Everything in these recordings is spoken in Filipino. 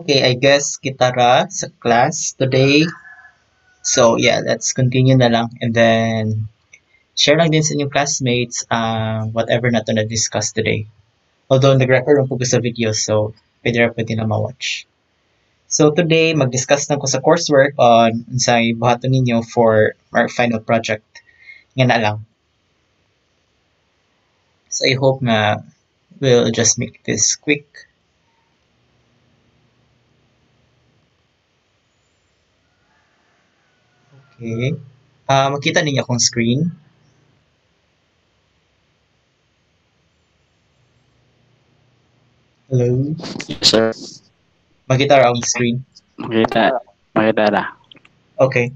Okay, I guess kitara sa class today. So yeah, let's continue na lang and then share lang din sa inyong classmates whatever na to na-discuss today. Although nag-record lang po ko sa video, so pwede na ma-watch. So today, mag-discuss lang ko sa coursework on sa buhaton ninyo for our final project. Nga na lang. So I hope na we'll just make this quick. Okay. Makita ninyo akong screen. Hello? Yes, sir. Makita ra akong screen. Makita na. Okay.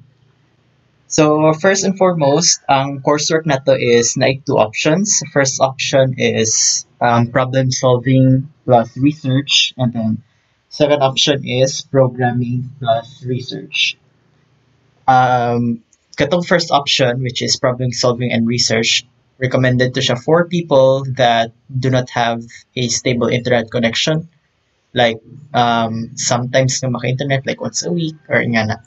So, first and foremost, ang coursework na to is naik two options. First option is problem solving plus research, and then second option is programming plus research. Katong first option, which is problem solving and research, recommended to siya for people that do not have a stable internet connection. Like, sometimes nga maka-internet like once a week or nga na.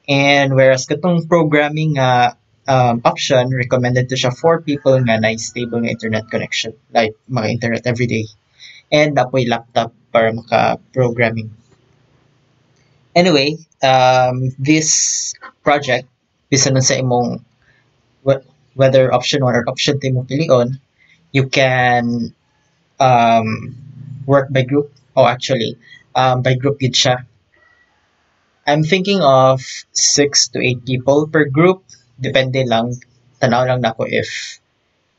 And whereas katong programming option, recommended to siya for people nga na stable nga internet connection, like maka-internet every day. And napoy laptop para maka-programming. Anyway, this project, bisan nun sa imong whether option 1 or option 2 mo pilion, you can work by group. Actually, by group yun siya. I'm thinking of 6 to 8 people per group. Depende lang. Tanaw lang nako if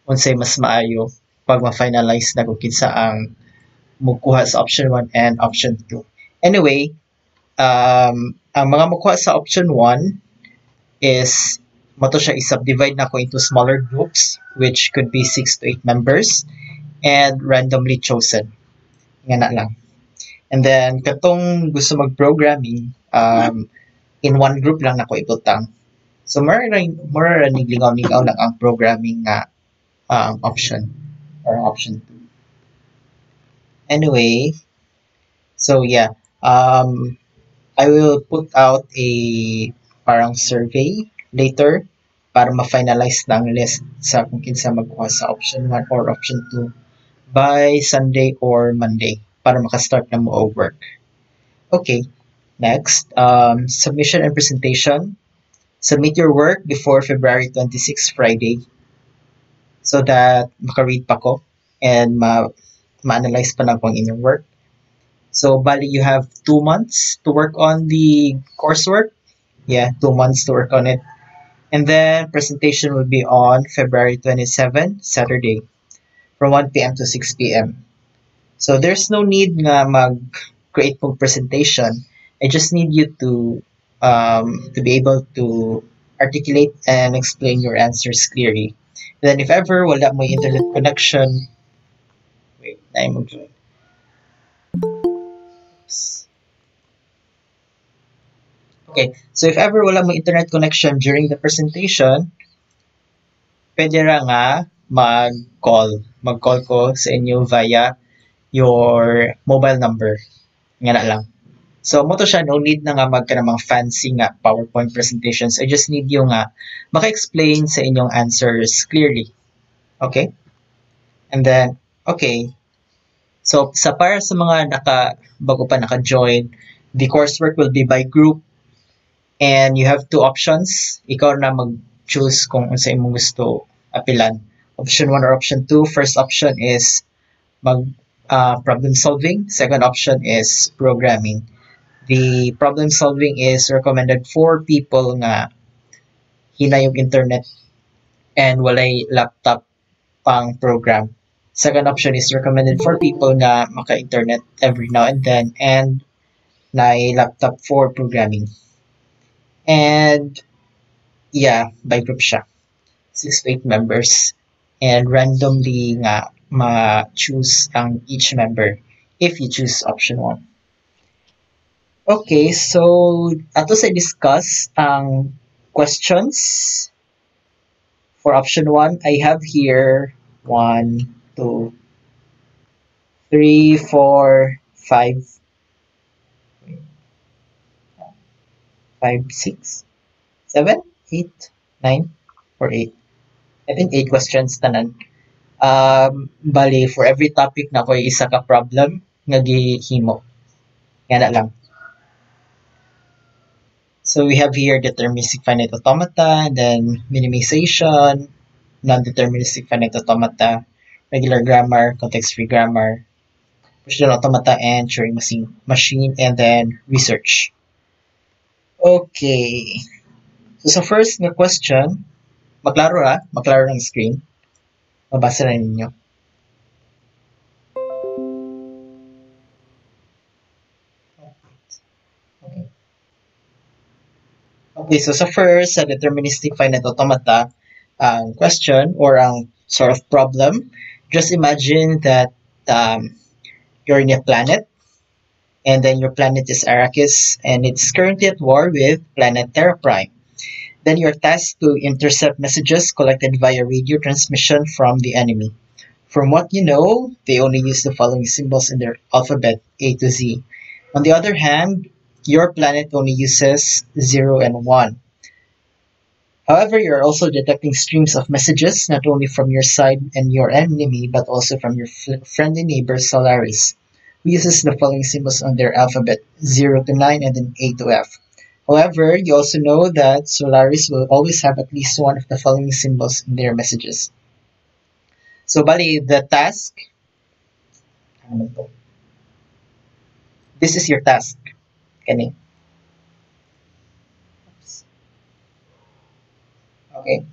unsay mas maayo pag ma-finalize na kung kinsa ang mukuha sa option 1 and option 2. Anyway, ang mga mukuha sa option 1 is mato siya i-subdivide na ko into smaller groups which could be 6 to 8 members and randomly chosen. Nga na lang. And then, katong gusto mag-programming, in one group lang nako ibutang. So, more niglingaw-lingaw lang ang programming nga option or option 2. Anyway, so yeah, I will put out a parang survey later para ma-finalize na ang list sa kung kinsa magkuha sa option 1 or option 2 by Sunday or Monday para makastart na mo og work. Okay, next, submission and presentation. Submit your work before February 26, Friday, so that maka-read pa ko and ma-analyze pa na ko ang inyong work. So, bali, you have 2 months to work on the coursework. Yeah, 2 months to work on it. And then, presentation will be on February 27, Saturday, from 1 p.m. to 6 p.m. So, there's no need nga mag-create pong presentation. I just need you to be able to articulate and explain your answers clearly. And then, if ever wala mo internet connection, wait, na mag-join. Okay, so if ever wala mo internet connection during the presentation, pwede ra nga mag-call. Mag-call ko sa inyo via your mobile number. Nga na lang. So, mo to siya, no need na nga mga fancy nga PowerPoint presentations. I just need you nga maka-explain sa inyong answers clearly. Okay? And then, okay. So, para sa mga bago pa naka-join, the coursework will be by group. And you have 2 options. Ikaw na mag-choose kung unsa imong gusto apilan. Option 1 or option 2. First option is problem solving. Second option is programming. The problem solving is recommended for people nga hina yung internet and walay laptop pang program. Second option is recommended for people nga maka-internet every now and then and na laptop for programming. And yeah, by group siya. 6 to 8 members. And randomly nga ma-choose ang each member if you choose option 1. Okay, so ato sa discuss ang questions for option 1. I have here 1, 2, 3, 4, 5. 5, 6, 7, 8, 9, or 8. I think 8 questions tanan. Bali, for every topic na ko'y isa ka problem nga gihimo. Yan na lang. So we have here deterministic finite automata, then minimization, non-deterministic finite automata, regular grammar, context-free grammar, procedural automata, and Turing machine, and then research. Okay. So sa first nga question, maklaro ng screen. Mabasa na ninyo. Okay. Okay, so sa first, sa deterministic finite automata, question or ang sort of problem, just imagine that you're in a planet, and then your planet is Arrakis, and it's currently at war with planet Terra Prime. Then you're tasked to intercept messages collected via radio transmission from the enemy. From what you know, they only use the following symbols in their alphabet A to Z. On the other hand, your planet only uses 0 and 1. However, you're also detecting streams of messages not only from your side and your enemy, but also from your friendly neighbor Solaris, who uses the following symbols on their alphabet 0 to 9 and then A to F. However, you also know that Solaris will always have at least one of the following symbols in their messages. So, bali, the task, this is your task. Kani. Okay.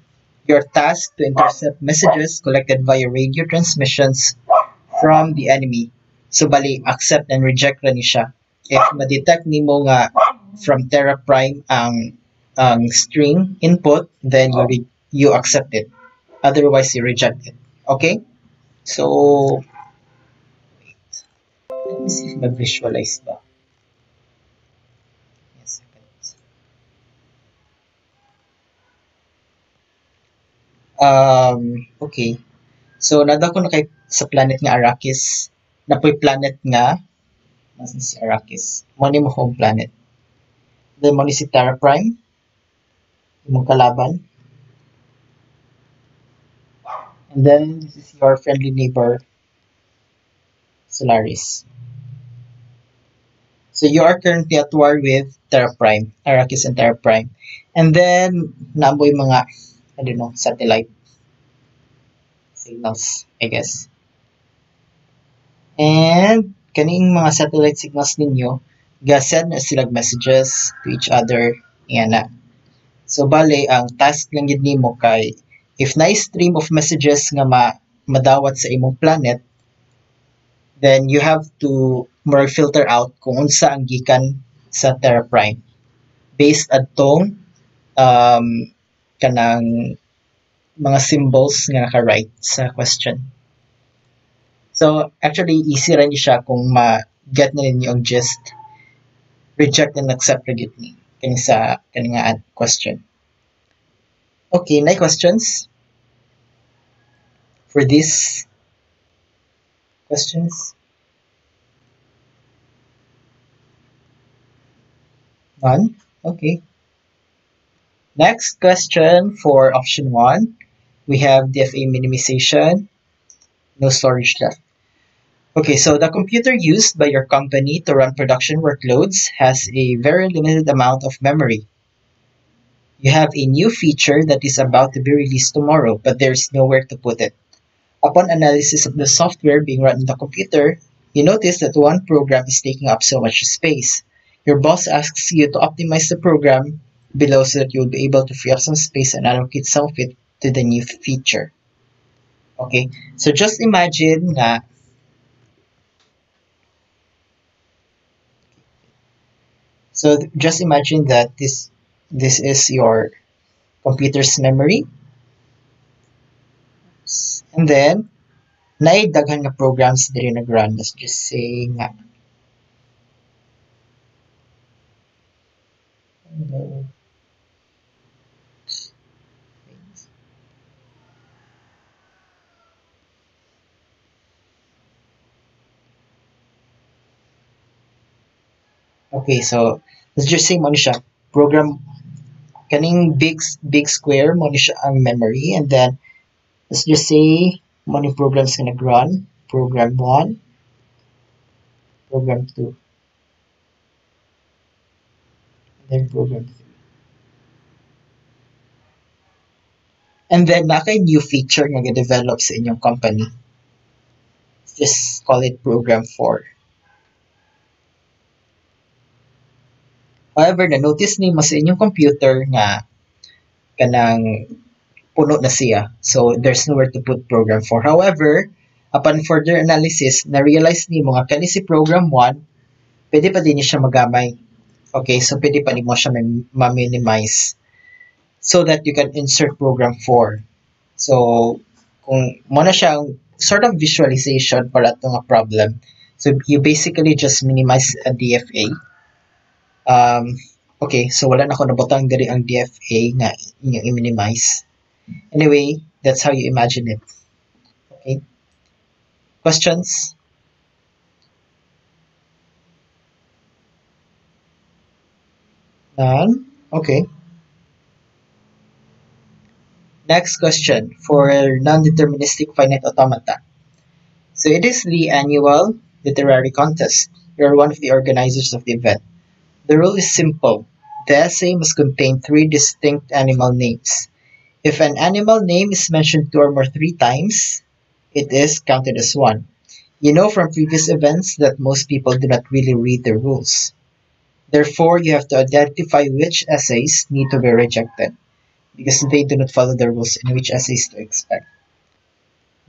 You're tasked to intercept messages collected via radio transmissions from the enemy. So, bali, accept and reject ra ni siya. If ma-detect nimo nga from Terra Prime ang string input, then you accept it. Otherwise, you reject it. Okay? So, let me see if mag-visualize ba. Yes, okay. So, nada ko na kay sa planet nga Arrakis. Napoy planet nga, nasan si Arrakis? Mo ni mo home planet. Then mo ni si Terra Prime, imong kalaban. And then, this is your friendly neighbor, Solaris. So you are currently at war with Terra Prime, Arrakis and Terra Prime. And then, naboy mga, I don't know, satellite signals, I guess. And, kaning mga satellite signals ninyo, gasend na sila messages to each other, yan na. So, bale, ang task lang yun nimo kay, if na-stream of messages nga madawat sa imong planet, then you have to more filter out kung unsa ang gikan sa Terra Prime based adtong kanang mga symbols nga naka-write sa question. So actually easy rin siya kung ma-get na ninyo ang gist, reject and accept ra gyud ni kani sa kani nga question. Okay, na questions for these questions? None? Okay. Next question for option 1. We have DFA minimization. No storage left. Okay, so the computer used by your company to run production workloads has a very limited amount of memory. You have a new feature that is about to be released tomorrow, but there's nowhere to put it. Upon analysis of the software being run in the computer, you notice that one program is taking up so much space. Your boss asks you to optimize the program below so that you'll be able to free up some space and allocate some of it to the new feature. Okay, so just imagine na just imagine that this is your computer's memory, and then naidaghan nga programs diri nag-run. Let's just say nga okay, so let's just say mo ni siya program kaning big square mo ni siya ang memory, and then let's just say mo ni programs nga nag-run, program 1, program 2, and then program 3. And then naka new feature nga ga-develop sa inyong company. Just call it program 4. However, na-notice ni mo sa inyong computer nga kanang puno na siya. So, there's nowhere to put program 4. However, upon further analysis, na-realize ni mo nga kani si program 1, pwede pa din siya magamay. Okay, so pwede pa din mo siya ma-minimize so that you can insert program 4. So, kung mo na siya sort of visualization para ito nga problem. So, you basically just minimize a DFA. Okay, so wala na ako nabutang diri ang DFA nga inyong i-minimize. Anyway, that's how you imagine it. Okay. Questions? None? Okay. Next question for non-deterministic finite automata. So it is the annual literary contest. You're one of the organizers of the event. The rule is simple. The essay must contain 3 distinct animal names. If an animal name is mentioned 2 or more 3 times, it is counted as 1. You know from previous events that most people do not really read the rules. Therefore, you have to identify which essays need to be rejected, because they do not follow the rules and which essays to expect.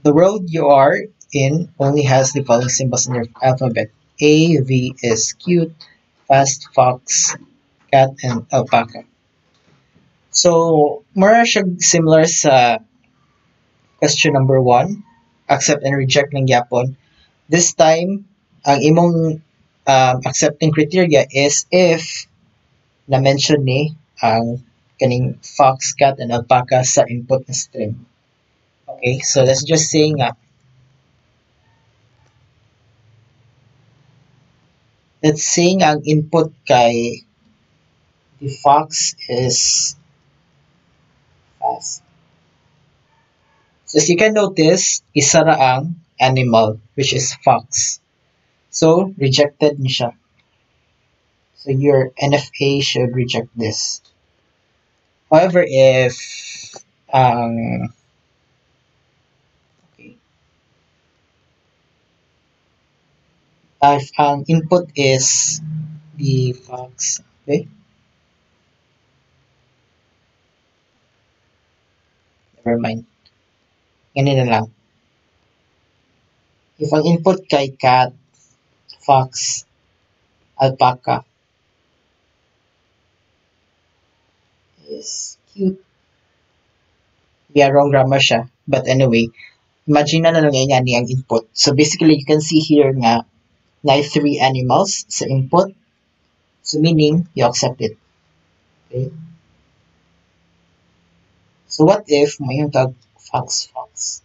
The world you are in only has the following symbols in your alphabet. A, V is cute, fast, fox, cat, and alpaca. So, more siya similar sa question number 1, accept and reject ng yapon. This time, ang imong accepting criteria is if na-mention ni ang kaning fox, cat, and alpaca sa input na string. Okay, so let's just say nga, let's say nga ang input kay the fox is fast. So as you can notice, isa ra ang animal, which is fox. So, rejected ni siya. So your NFA should reject this. However, if if ang input is the fox, okay? Never mind. Ganun na lang. If ang input kay cat, fox, alpaca is cute. Yeah, wrong grammar siya. But anyway, imagine na lang nga ni ang input. So basically, you can see here nga na 3 animals sa input. So meaning, you accept it. Okay? So what if may yung tag fox, fox?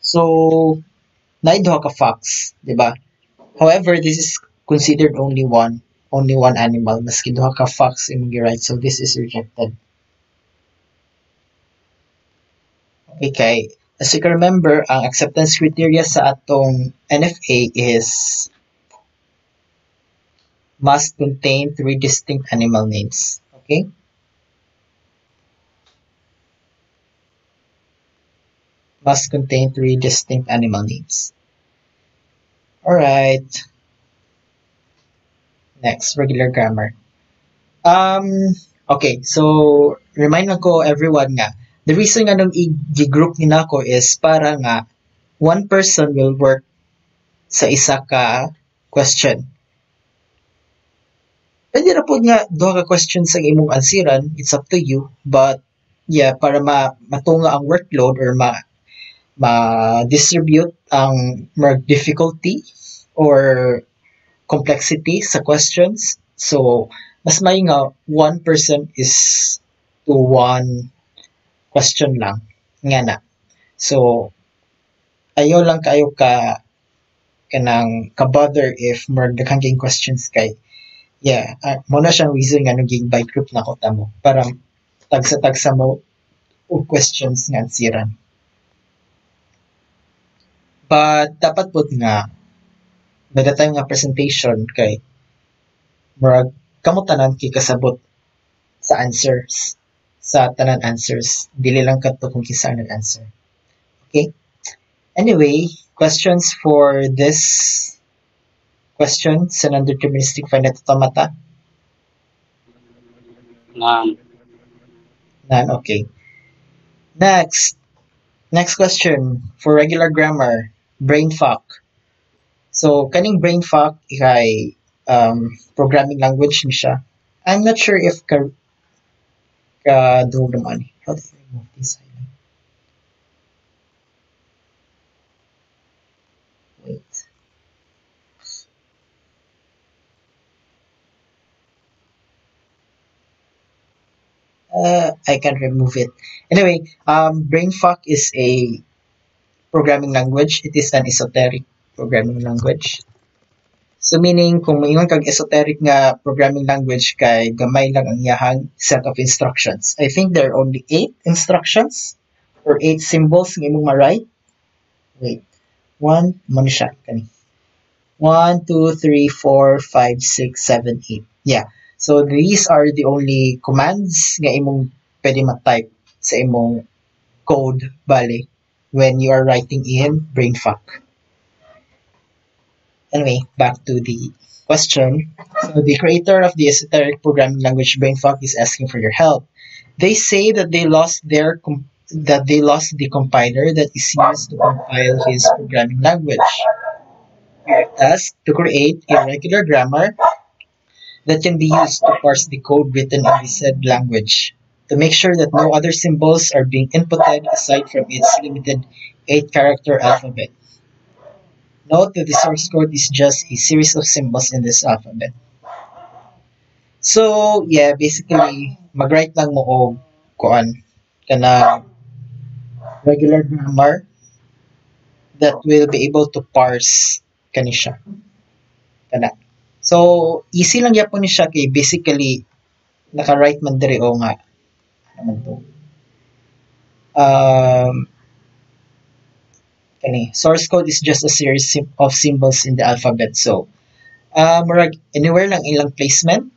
So, naiduha ka fox, di ba? However, this is considered only one animal. Maski duha ka fox imong gi-write, so this is rejected. Okay, as you can remember, ang acceptance criteria sa atong NFA is must contain 3 distinct animal names. Okay? Must contain 3 distinct animal names. Alright. Next, regular grammar. Okay, so remind ko everyone nga, the reason nga nung i-group nila ko is para nga one person will work sa isa ka question. Pwede na po nga duha ka questions ang imong ansiran, it's up to you, but yeah, para matunga ang workload or ma-distribute ang difficulty or complexity sa questions. So, mas may nga one person is to one question lang. Nga na. So, ayaw lang kayo ka kanang kabother if more daghang kayong questions kay mo na siyang reason nga naging by group na ko tamo para tagsa-tagsa mo og questions nga ansiran. But dapat pud nga nagatay nga presentation kay murag kamo tanan kay kasabot sa answers sa tanan answers dili lang kadto kung kinsa ang nag-answer. Okay? Anyway, questions for this question sa non-deterministic finite automata? None. Okay. Next question for regular grammar, brainfuck. So kaning brainfuck ikay programming language ni siya. I'm not sure if kadungog naman. How do I remove this highlight? Wait. I can't remove it. Anyway, brainfuck is a programming language. It is an esoteric programming language. So meaning kung maingon kag esoteric nga programming language kay gamay lang ang iyahang set of instructions. I think there are only 8 instructions or 8 symbols nga imong ma-write. Wait. 1 mo ni siya kani. 1 2 3 4 5 6 7 8. Yeah. So these are the only commands nga imong pwede ma-type sa imong code bale when you are writing in brainfuck. Anyway, back to the question. So the creator of the esoteric programming language brainfuck is asking for your help. They say that they lost the compiler that is used to compile his programming language. Your task to create a regular grammar that can be used to parse the code written in the said language to make sure that no other symbols are being inputted aside from its limited 8-character alphabet. Note that the source code is just a series of symbols in this alphabet. So, yeah, basically, mag-write lang mo og kuan kana regular grammar that will be able to parse kani siya. Kana. So, easy lang yapon ni siya kay basically naka-write man diri o nga naman to. Source code is just a series of symbols in the alphabet. So, murag anywhere lang ilang placement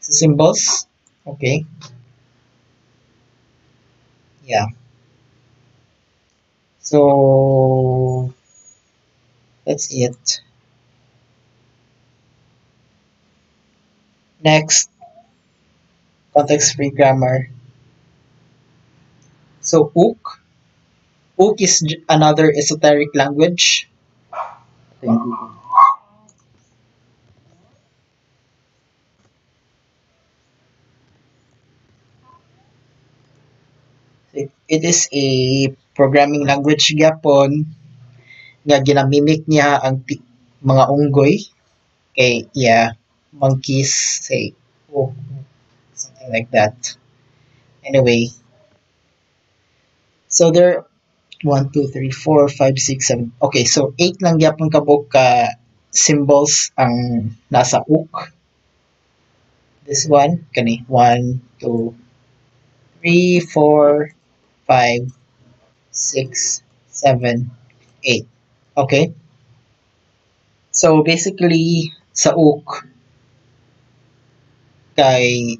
sa symbols. Okay. Yeah. So, that's it. Next, context-free grammar. So, ook. Ook is another esoteric language. It is a programming language gyapon nga ginamimik niya ang mga unggoy kay monkeys say something like that. Anyway, so there 1 2 3 4 5 6 7. Okay, so 8 lang gyapon kabuk ka symbols ang nasa ook. This one kani 1 2 3 4 5 6 7 8. Okay? So basically sa ook kay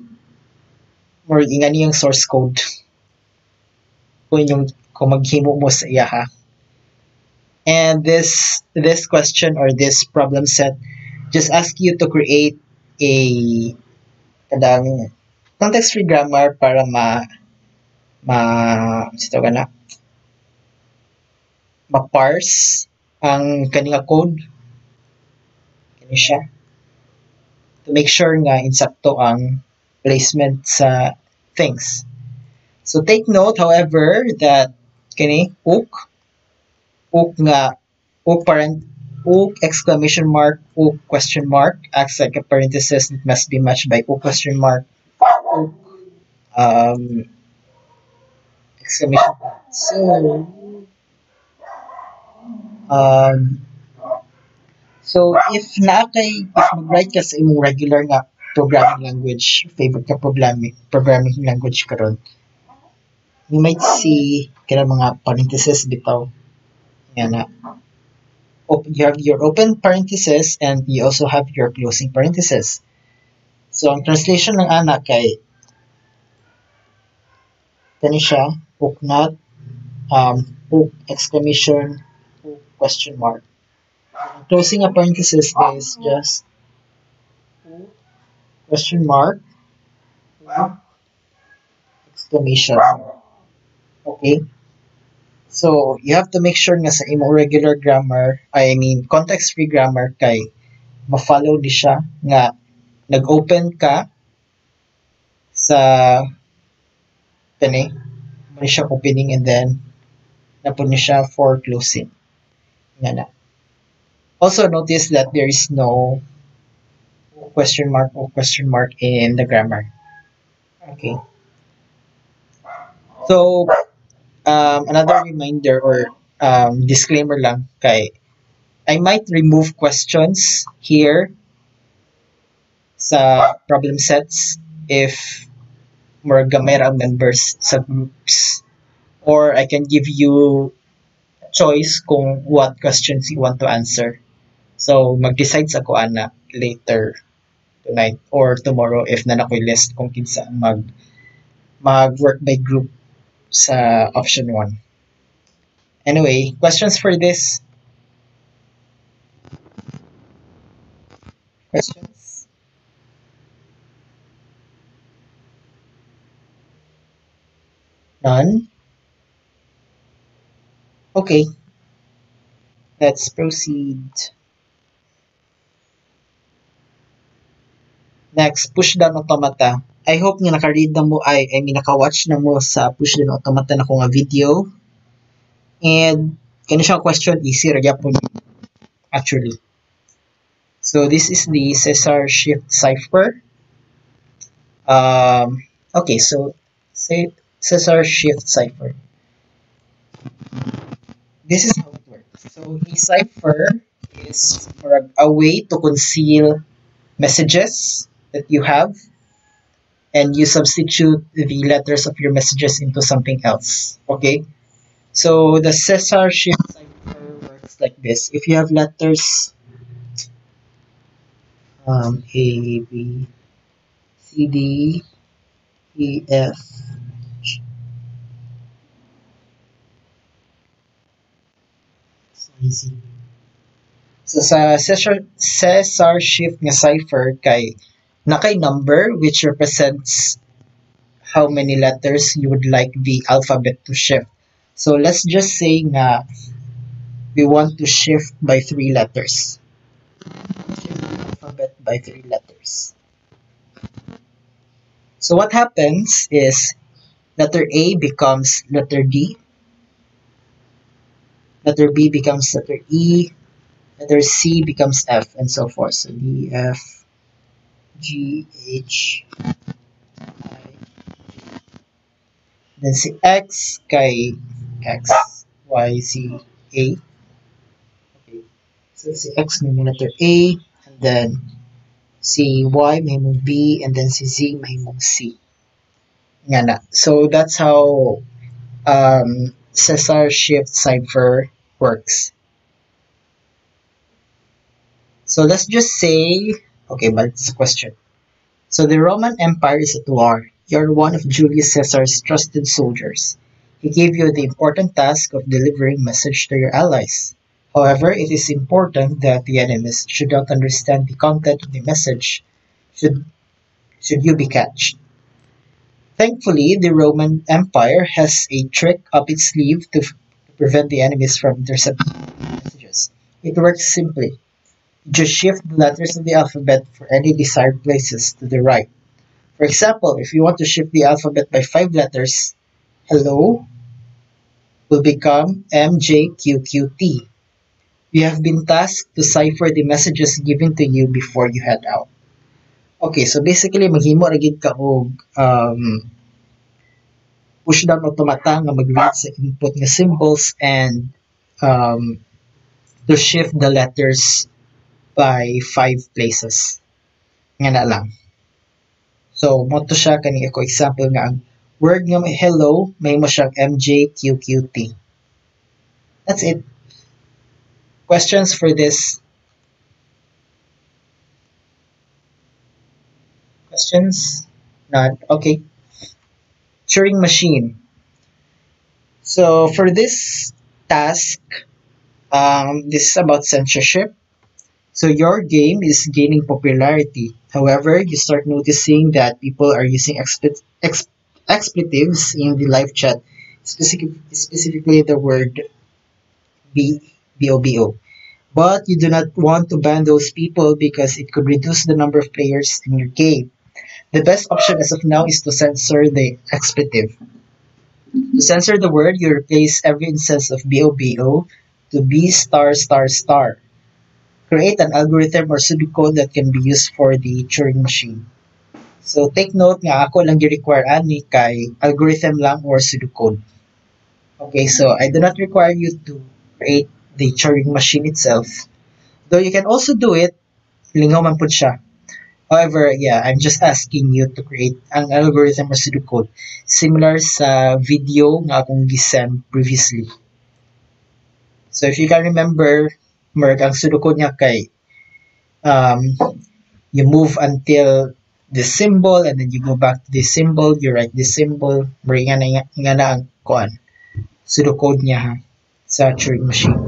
more ingani yung source code kung maghimo mo sa iya ha. And this question or this problem set just ask you to create a kadang context-free grammar para ma-parse ang kanila code kani siya to make sure nga insakto ang placement sa things. So take note however that kani ook exclamation mark ook question mark acts like a parenthesis that must be matched by ook question mark ook exclamation mark. So So if mag-write ka sa imong regular nga programming language, favorite ka programming language karon, you might see kaya mga parentheses bitaw. Yan na. You have your open parentheses and you also have your closing parentheses. So ang translation ng ana kay kani siya, hook not, hook exclamation, hook question mark. Closing a parenthesis is just question mark, exclamation. Okay? So, you have to make sure nga sa imong regular grammar, context-free grammar kay ma-follow di siya nga nag-open ka sa kani, muna siya opening and then napun siya for closing. Nga na. Also notice that there is no question mark or question mark in the grammar. Okay. So, another reminder or disclaimer lang kay I might remove questions here sa problem sets if more gamay ra ang members sa groups, or I can give you a choice kung what questions you want to answer. So mag-decide sa ko ana later tonight or tomorrow if na nakoy list kung kinsa mag-work by group sa option 1. Anyway, questions for this? Questions? None? Okay. Let's proceed. Next, pushdown automata. I hope nga naka-read na mo, naka-watch na mo sa pushdown automata na ko nga video. And, kanya siya question, easy ra gyapon actually. So, this is the Caesar shift cipher. Okay, so, say Caesar shift cipher. This is how it works. So, the cipher is for a way to conceal messages that you have, and you substitute the letters of your messages into something else. Okay? So, the Caesar shift cipher works like this. If you have letters A, B, C, D, E, F, G, Z. So sa Caesar shift nga cipher kay nakay number which represents how many letters you would like the alphabet to shift. So let's just say nga we want to shift by 3 letters. Shift the alphabet by 3 letters. So what happens is letter A becomes letter D, letter B becomes letter E, letter C becomes F, and so forth. So D, F, G, H, I, then si X kay X, Y, Z, A. Okay. So si X may letter A, and then si Y may B, and then si Z may C. Nga na. So that's how Caesar shift cipher works. So let's just say, okay, but it's a question. So the Roman Empire is at war. You're one of Julius Caesar's trusted soldiers. He gave you the important task of delivering message to your allies. However, it is important that the enemies should not understand the content of the message should you be catched. Thankfully, the Roman Empire has a trick up its sleeve to prevent the enemies from intercepting messages. It works simply. Just shift the letters of the alphabet for any desired places to the right. For example, if you want to shift the alphabet by 5 letters, hello will become MJQQT. You have been tasked to cipher the messages given to you before you head out. Okay, so basically, maghimo ra gid ka og pushdown automata nga mag-read sa input nga symbols and to shift the letters by 5 places. Nga na lang. So, mo to siya kani ako example nga ang word nga may hello, may mo siyang MJQQT. That's it. Questions for this? Questions? Not? Okay. Turing machine. So, for this task, this is about censorship. So your game is gaining popularity. However, you start noticing that people are using expletives in the live chat, specifically the word BOBO. But you do not want to ban those people because it could reduce the number of players in your game. The best option as of now is to censor the expletive. To censor the word, you replace every instance of BOBO to B star star star. Create an algorithm or pseudocode that can be used for the Turing machine. So take note nga ako lang gi-require ani kay algorithm lang or pseudocode. Okay, so I do not require you to create the Turing machine itself. Though you can also do it, lingaw man pud siya. However, yeah, I'm just asking you to create an algorithm or pseudocode similar sa video nga akong gisend previously. So if you can remember, Merg, ang pseudocode niya kay you move until this symbol and then you go back to this symbol, you write this symbol, Merg, nga na ang kuan. Pseudocode niya ha, sa Turing machine.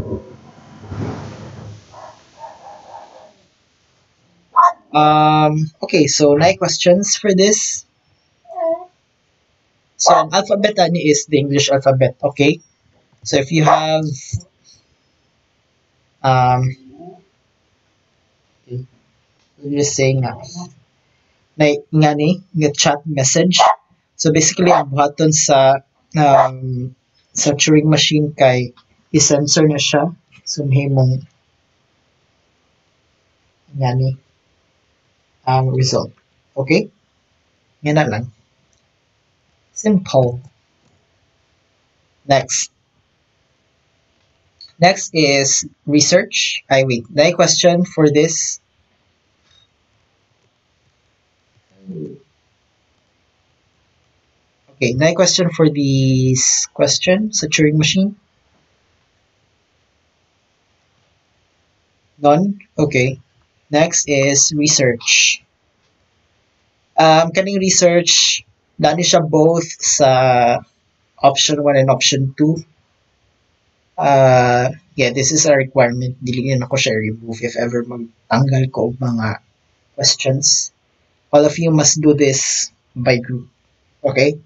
Okay, so na questions for this. So ang alphabet ani is the English alphabet, okay? So if you have okay, we're just saying nga nga chat message. So basically ang buhaton sa Turing machine kay i-censor na siya. So mahimong ngani ang result. Okay? Nga na lang. Simple. Next. Next is research. Wait. The question for this. Okay, na question for this question sa Turing machine. None? Okay. Next is research. Kaning research, dani siya both sa option 1 and option 2. Yeah, this is a requirement. Dili na ako siya remove if ever magtanggal ko og mga questions. All of you must do this by group. Okay?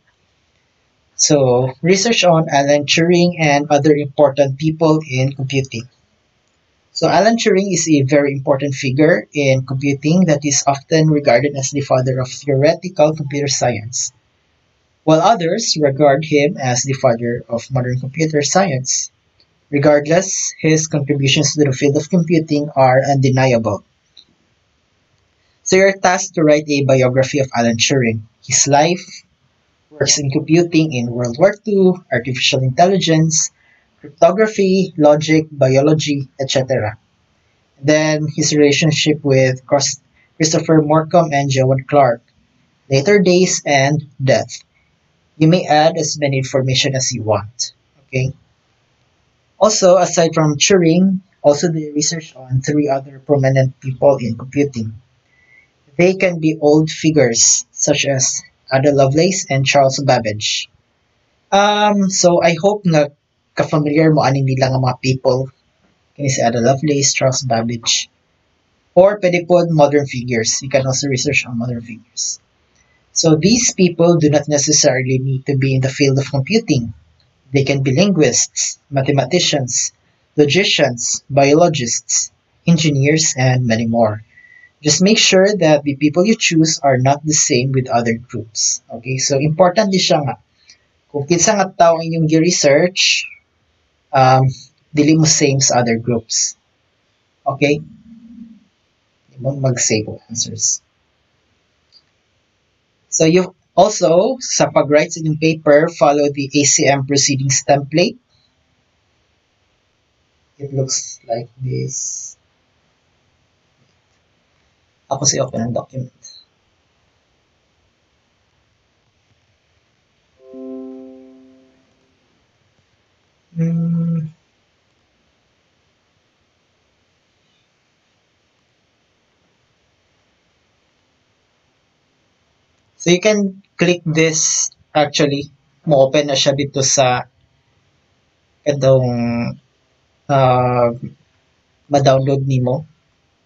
So, research on Alan Turing and other important people in computing. So, Alan Turing is a very important figure in computing that is often regarded as the father of theoretical computer science, while others regard him as the father of modern computer science. Regardless, his contributions to the field of computing are undeniable. So, you're tasked to write a biography of Alan Turing, his life, works in computing in World War II, artificial intelligence, cryptography, logic, biology, etc. Then his relationship with Christopher Morcom and Joan Clark, later days and death. You may add as many information as you want. Okay. Also, aside from Turing, also the research on 3 other prominent people in computing. They can be old figures such as Ada Lovelace and Charles Babbage. So I hope na ka-familiar mo aning nila nga mga people. Kini si Ada Lovelace, Charles Babbage. Or pwede po modern figures. You can also research on modern figures. So these people do not necessarily need to be in the field of computing. They can be linguists, mathematicians, logicians, biologists, engineers, and many more. Just make sure that the people you choose are not the same with other groups. Okay, so important din siya nga. Kung kinsa nga tao ang inyong gi-research, dili mo same sa other groups. Okay? Di mo mag-save answers. So you also, sa pag-write sa inyong paper, follow the ACM proceedings template. It looks like this. Ako si open ang document. Hmm. So you can click this actually. Mo-open na siya dito sa itong ma-download nimo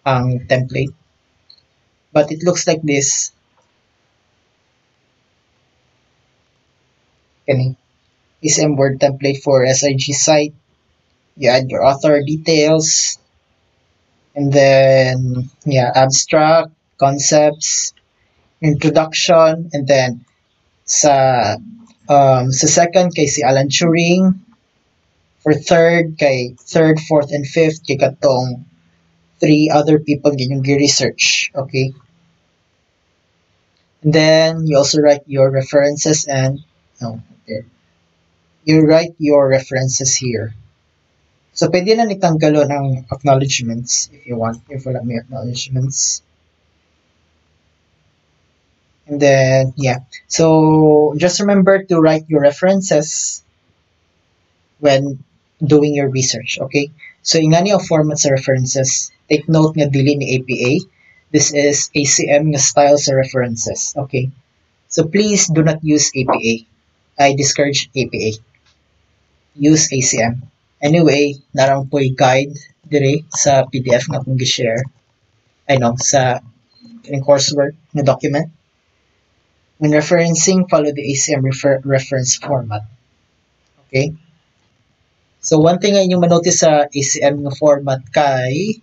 ang template. But it looks like this. Kani ism Word template for SIG site. You add your author details. And then, yeah, abstract, concepts, introduction, and then sa second kay si Alan Turing, for third kay third, fourth, and fifth kay katong three other people ganyang gi-research, okay? And then you also write your references and you write your references here. So pwede na nitanggalon ang acknowledgements if you want, if wala may acknowledgements. And then, yeah. So just remember to write your references when doing your research, okay? So ingani ang format sa references. Take note nga dili ni APA. This is ACM nga style sa references, okay? So please do not use APA. I discourage APA. Use ACM. Anyway, narang po'y guide dire sa PDF nga kung gi-share. I know, sa coursework na document. When referencing, follow the ACM reference format. Okay? So, one thing nga inyong manotice sa ACM na format kay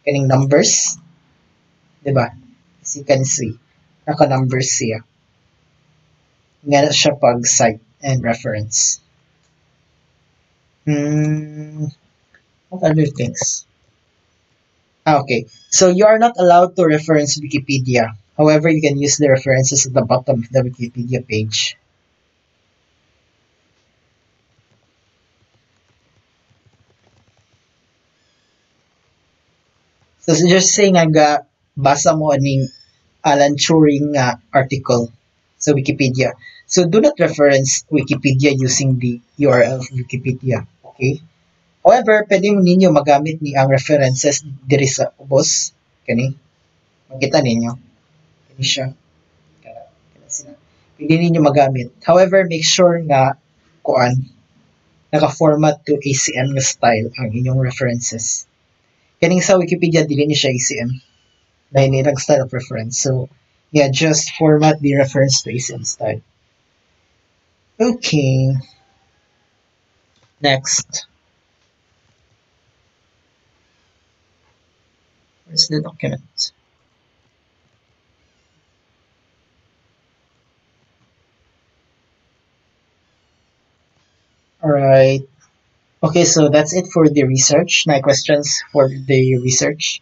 kaning numbers. Diba? As you can see, naka-numbers siya. Nga siya pag cite and reference. What other things? Okay. So, you are not allowed to reference Wikipedia. However, you can use the references at the bottom of the Wikipedia page. So just say nga basa mo aning Alan Turing article sa Wikipedia. So do not reference Wikipedia using the URL of Wikipedia. Okay? However, pwede mo ninyo magamit ni ang references diri sa ubos. Kani? Makita ninyo. Siya. Pwede ninyo magamit. However, make sure nga naka-format to ACM nga style ang inyong references. Kaning sa Wikipedia, dili ni siya ACM. Dahil nilang style of reference. So, yeah, just format the reference to ACM style. Okay. Next. Where's the document? Alright. Okay, so that's it for the research. My questions for the research.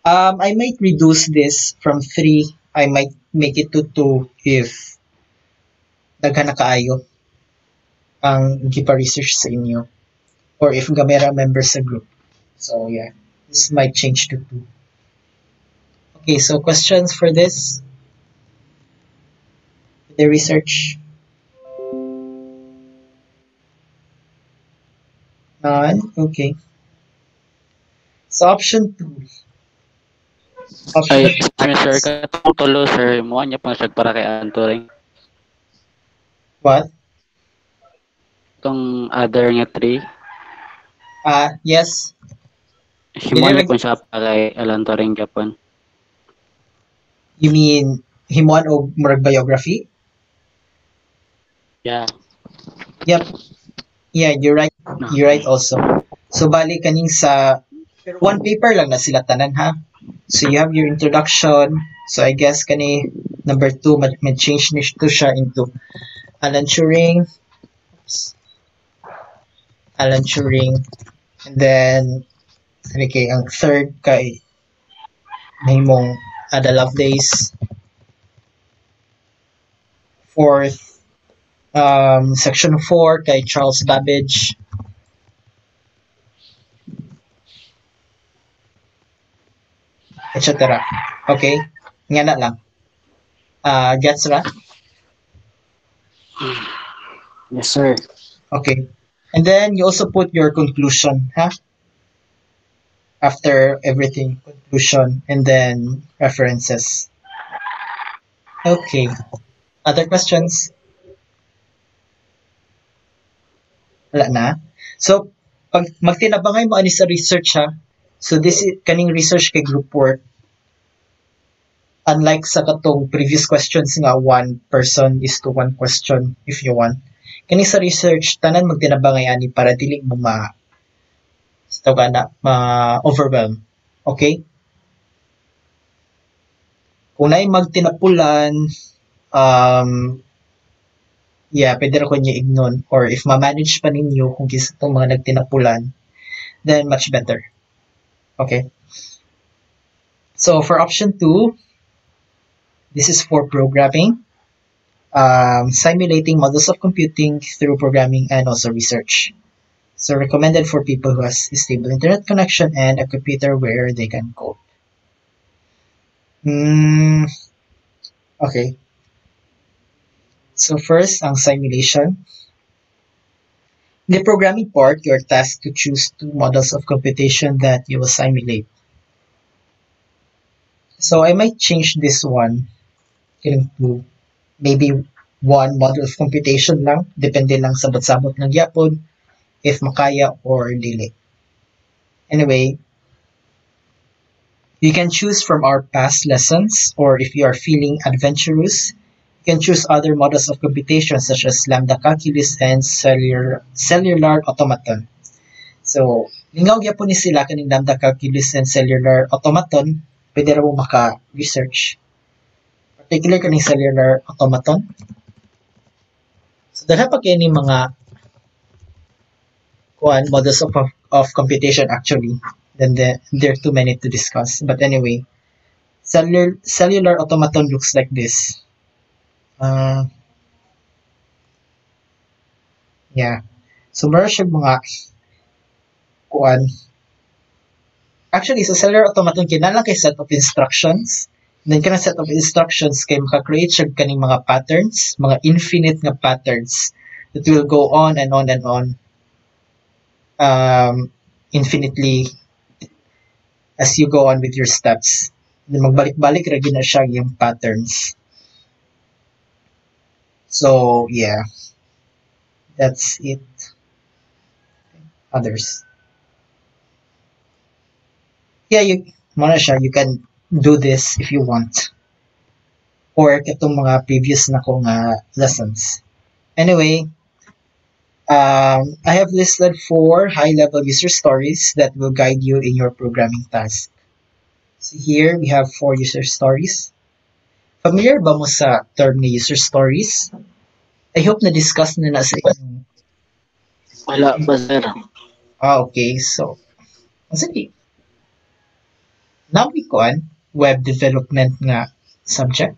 I might reduce this from 3. I might make it to 2 if daghan na kaayo ang gipa-research sa inyo. Or if gamera members sa group. So yeah, this might change to 2. Okay, so questions for this? The research? None? Okay. So option 2. Ay, sir, katong tulo, sir, mo niya pang siya para kay Alan Turing. What? Itong other nga 3. Yes. Himo niya pang siya para kay Alan Turing Japan. You mean himuan o murag biography? Yeah. Yep. Yeah, you're right. You're right also. So bali kaning sa pero one paper lang na sila tanan ha. So you have your introduction. So I guess kani number 2 may change ni to siya into Alan Turing. Oops. Alan Turing. And then kay ang third kay mahimong Ada Lovelace. Fourth, section 4 kay Charles Babbage. etc. Okay? Nga na lang. Gets ra? Yes, sir. Okay. And then you also put your conclusion, ha? After everything, conclusion, and then references. Okay. Other questions? Wala na. So, pag magtinabangay mo ani sa research ha. So this is kaning research kay group work. Unlike sa katong previous questions nga one person is to one question if you want. Kani sa research tanan magtinabangay ani para dili mo ma-overwhelm. Okay? Kung naay magtinapulan, pwede ra ko niyo ignon. Or if ma-manage pa ninyo kung kisa itong mga nagtinapulan, then much better. Okay? So, for option 2, this is for programming, simulating models of computing through programming and also research. So recommended for people who has a stable internet connection and a computer where they can code. Okay. So first, ang simulation. In the programming part, you're tasked to choose two models of computation that you will simulate. So I might change this one into maybe one model of computation lang. Depende lang sabot-sabot ng yapon. If makaya or dili. Anyway, you can choose from our past lessons, or if you are feeling adventurous, you can choose other models of computation such as lambda calculus and cellular automaton. So, lingaw gyapon ni sila kaning lambda calculus and cellular automaton, pwede ra mo maka-research. Particular kaning cellular automaton. So, dahil pa kini mga models of computation actually, then there are too many to discuss. But anyway, cellular automaton looks like this. So meron siya mga actually sa cellular automaton kinahanglan kay set of instructions. Then kanang set of instructions kay maka-create siya kaning mga patterns, mga infinite nga patterns that will go on and on and on. Infinitely as you go on with your steps. Then magbalik-balik ra gyud na siya yung patterns. So, yeah. That's it. Others. Yeah, you can do this if you want. Or katong mga previous na ko nga lessons. Anyway, I have listed 4 high-level user stories that will guide you in your programming task. So here, we have 4 user stories. Familiar ba mo sa term ni user stories? I hope na-discuss na sa inyo. Wala pa, sir. Okay. So, sige. Nabi ko web development nga subject.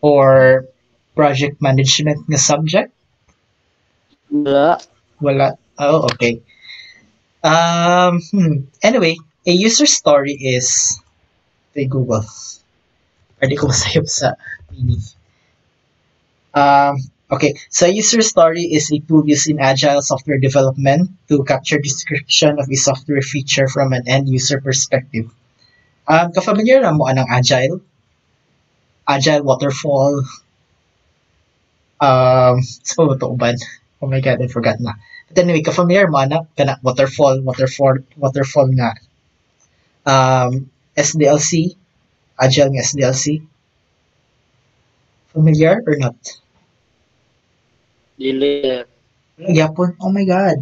Or project management nga subject? Wala. Oh, okay. Anyway, a user story is kay Google. Pwede ko masayop sa mini. Okay, so a user story is a tool used in agile software development to capture description of a software feature from an end user perspective. Ka-familiar na mo anang agile? Agile waterfall. Sa ba ito uban? Oh my god, I forgot na. But anyway, ka-familiar mo na waterfall nga. SDLC, agile nga SDLC. Familiar or not? Dili. Yapon. Oh my god.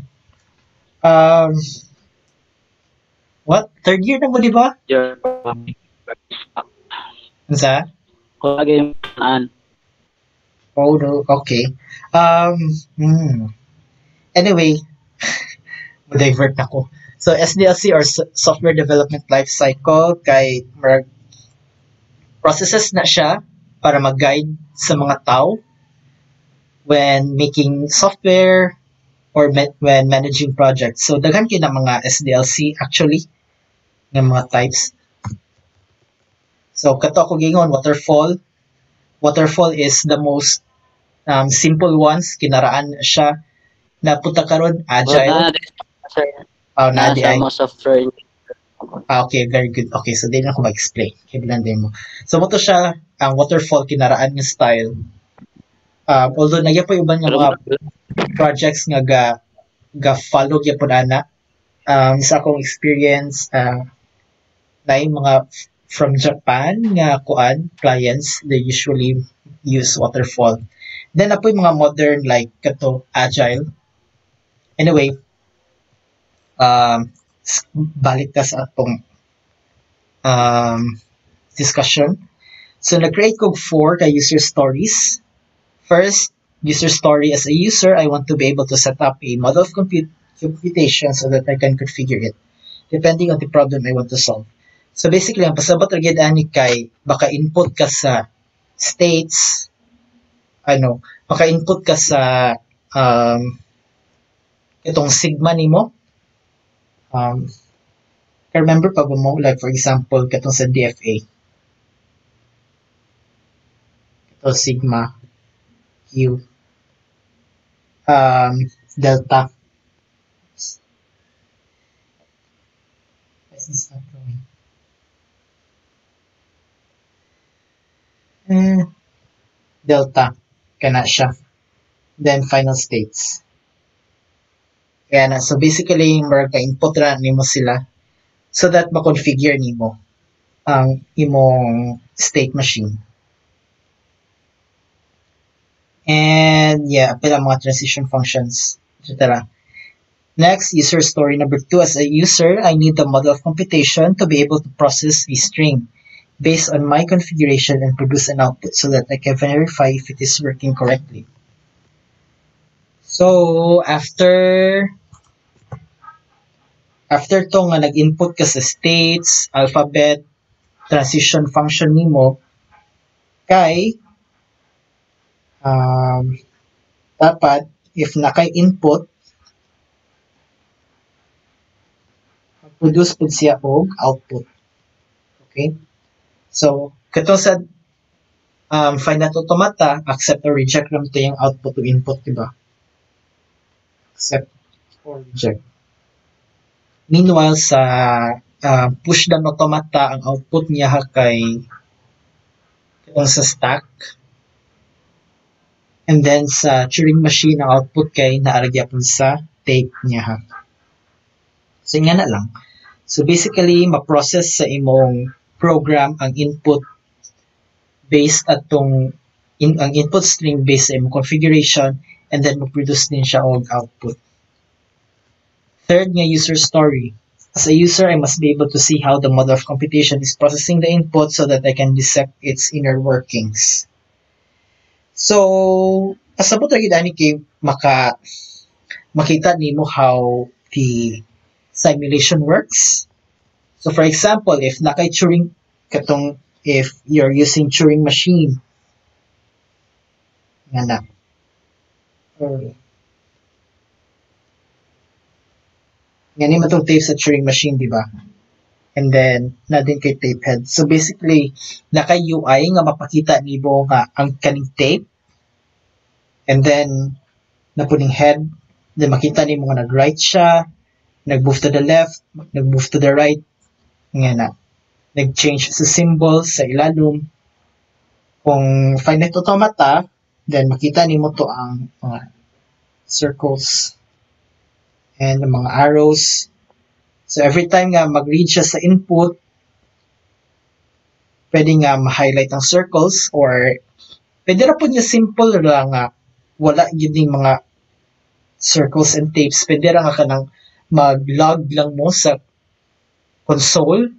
What? Third year na mo, di ba? Sa? Kulagay yung Oh no, okay. Anyway, divert ako. So SDLC or Software Development Life Cycle kay processes na siya para mag-guide sa mga tao when making software or when managing projects. So daghan kay na mga SDLC actually ng mga types. So kato ako gingon waterfall. Waterfall is the most simple ones, kinaraan siya na punta karon agile. Sir, Na di ay. most of learning. Okay, very good. Okay, so di na ako mag-explain. Kaibilan mo. So, mo to siya, ang waterfall, kinaraan ng style. Although, nagya po iban ng mga projects nga ga-follow gyud po ana. Sa akong experience, na yung mga from Japan nga clients, they usually use waterfall. Then, apo yung mga modern like kato, agile. Anyway, balik ta sa atong discussion. So, nag-create ko 4 ka user stories. First, user story. As a user, I want to be able to set up a model of computation so that I can configure it depending on the problem I want to solve. So, basically, ang pasabot agad ani kay baka input ka sa states, baka input ka sa itong sigma nimo. Remember pa ba mo, like for example, katong sa DFA. Ito sigma, Q, delta. Why is this not going? Delta, kana siya. Then final states. Kaya na, so basically, marag input ra nimo sila so that ma-configure nimo ang imong state machine. And yeah, pila mga transition functions, etc. Next, user story number 2. As a user, I need the model of computation to be able to process a string based on my configuration and produce an output so that I can verify if it is working correctly. So, after to nga nag-input ka sa states, alphabet, transition function nimo, kay dapat if naka-input, produce pud siya og output. Okay? So, kato sa finite automata, accept or reject lang ito yung output to input, diba? Accept or reject. Meanwhile, sa push down automata, ang output niya kay katong sa stack. And then sa Turing machine, ang output kay naaragya po sa tape niya. So, nga na lang. So, basically, ma-process sa imong program ang input based atong ang input string based sa imong configuration, and then mag-produce din siya og output. Third nga, user story. As a user, I must be able to see how the model of computation is processing the input so that I can dissect its inner workings. So, pasabot ra gyud ani kay makita nimo how the simulation works. So, for example, if nakay Turing if you're using Turing machine, nga na. Ngayon mo itong tape sa Turing machine, di ba? And then, na din kay tape head. So, basically, naka-UI nga mapakita nibo nga ang kaning tape. And then, napuning head. Then, makita nimo nga nag-right siya, nag-move to the left, nag-move to the right. Nga na. Nag-change sa symbols sa ilalom. Kung finite automata, then makita nimo to ang mga circles and the mga arrows. So, every time nga mag-read siya sa input, pwede nga ma-highlight ang circles or pwede na po niya simple lang nga wala yun yung mga circles and tapes. Pwede na nga ka nang mag-log lang mo sa console,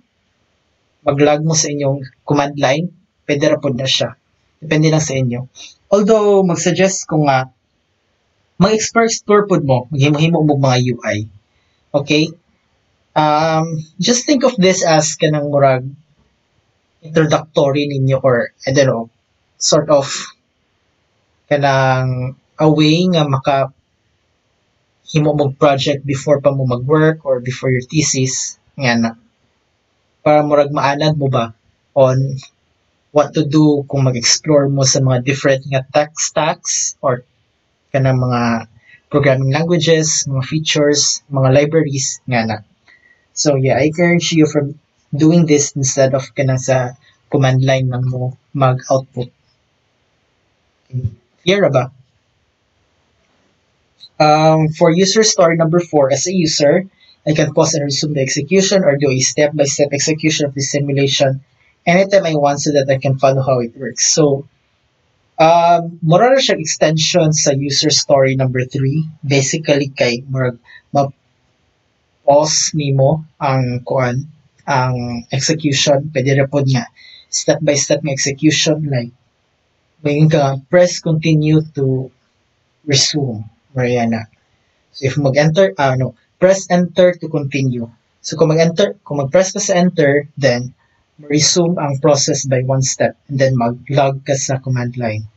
mag-log mo sa inyong command line, pwede na po na siya. Depende lang sa inyo. Although, mag-suggest ko nga mag-explore po mo, maghimo-himo mo mga UI. Okay? Just think of this as kanang murag introductory ninyo or, I don't know, sort of kanang a way nga himo mong project before pa mo mag-work or before your thesis, nga na. Para murag maanad mo ba on what to do kung mag-explore mo sa mga different nga tech stacks or kanang mga programming languages, mga features, mga libraries, nga na. So yeah, I encourage you from doing this instead of kanang sa command line lang mo mag-output. Okay. Clear ba? For user story number 4, as a user, I can pause and resume the execution or do a step-by-step execution of the simulation anytime I want so that I can follow how it works. So, mura na siyang extension sa user story number 3. Basically, kay ma-pause nimo ang execution. Pwede na po nga step-by-step nga execution, like may ka press continue to resume. Mariana. So if mag-enter, press enter to continue. So kung mag-press ka sa enter, then resume ang process by one step and then mag-log ka sa command line.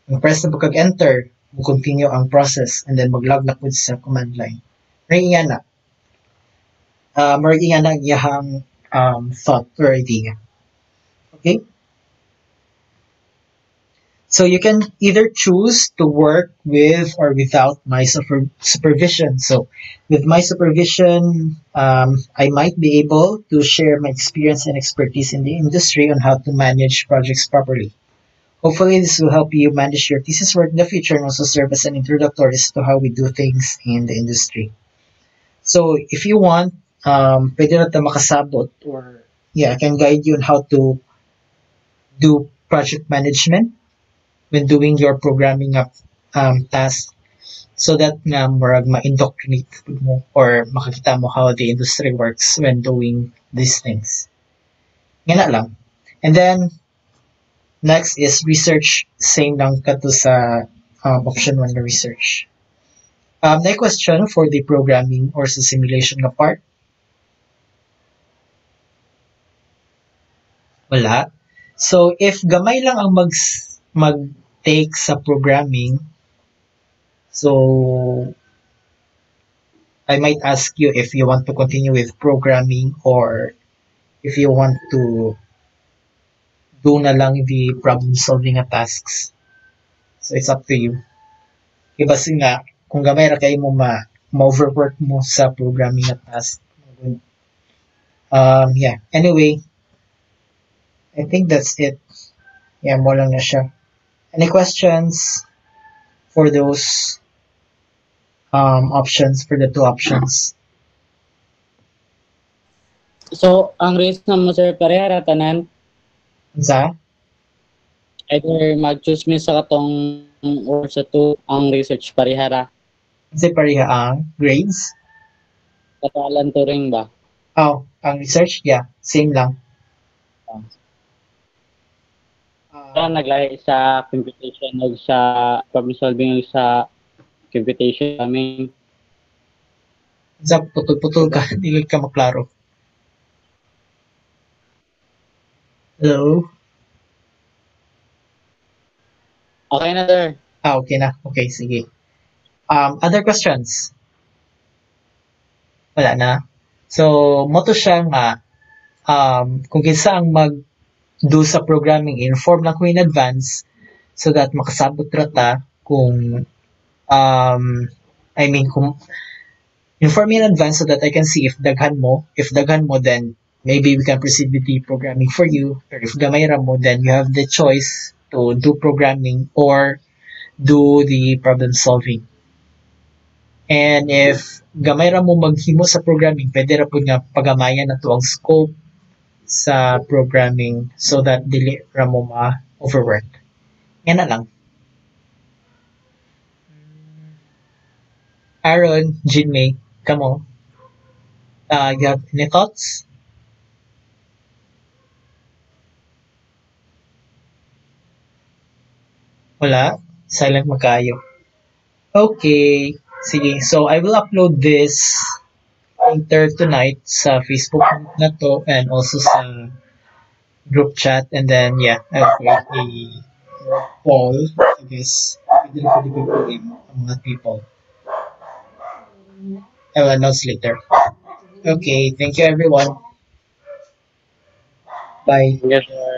Mag-press na pagkag-enter, mag-continue ang process and then mag-log na po sa command line. Mariinga na. Mariinga na iyahang thought or idea. Okay? So you can either choose to work with or without my supervision. So with my supervision, I might be able to share my experience and expertise in the industry on how to manage projects properly. Hopefully this will help you manage your thesis work in the future and also serve as an introductory to how we do things in the industry. So if you want, pwede na makasabot or I can guide you on how to do project management when doing your programming task so that nga murag ma-indoctrinate mo or makakita mo how the industry works when doing these things. Nga na lang. And then, next is research. Same lang kato sa option 1 na research. Na question for the programming or sa simulation na part? Wala. So, if gamay lang ang mag-take sa programming, so I might ask you if you want to continue with programming or if you want to do na lang the problem-solving tasks. So it's up to you. Iba nga, kung gamay ra kayo mo ma-overwork mo sa programming task. Anyway, I think that's it. Mo lang na siya. Any questions for those options, for the two options? So, ang reason mo, sir, parehara tanan? Sa? Either mag-choose me sa katong or sa 2 ang research parehara. Kasi pareha ang grades? Katalan turing ba? Ang research? Yeah, same lang. Naglahi sa computation o sa problem solving o sa computation kami. Sa putol-putol ka, hindi ka maklaro. Hello? Okay na, sir. Okay na. Okay, sige. Other questions? Wala na. So, moto siya nga, kung kinsa ang do sa programming, inform lang ko in advance so that makasabot rata kung kung inform in advance so that I can see if daghan mo, then maybe we can proceed with the programming for you. Or if gamay ra mo, then you have the choice to do programming or do the problem solving. And if gamay ra mo maghimo sa programming, pwede ra po nga pagamayan na to ang scope sa programming so that dili ra mo ma-overwork. Yan na lang. Aaron, Jinmei, come on. You have any thoughts? Wala? Silent magkayo. Okay. Sige. So, I will upload this later tonight sa Facebook na to and also sa group chat, and then I'll create a poll. I guess pwede rin ang mga people. I will announce later. Okay, thank you everyone. Bye. Yes, sir.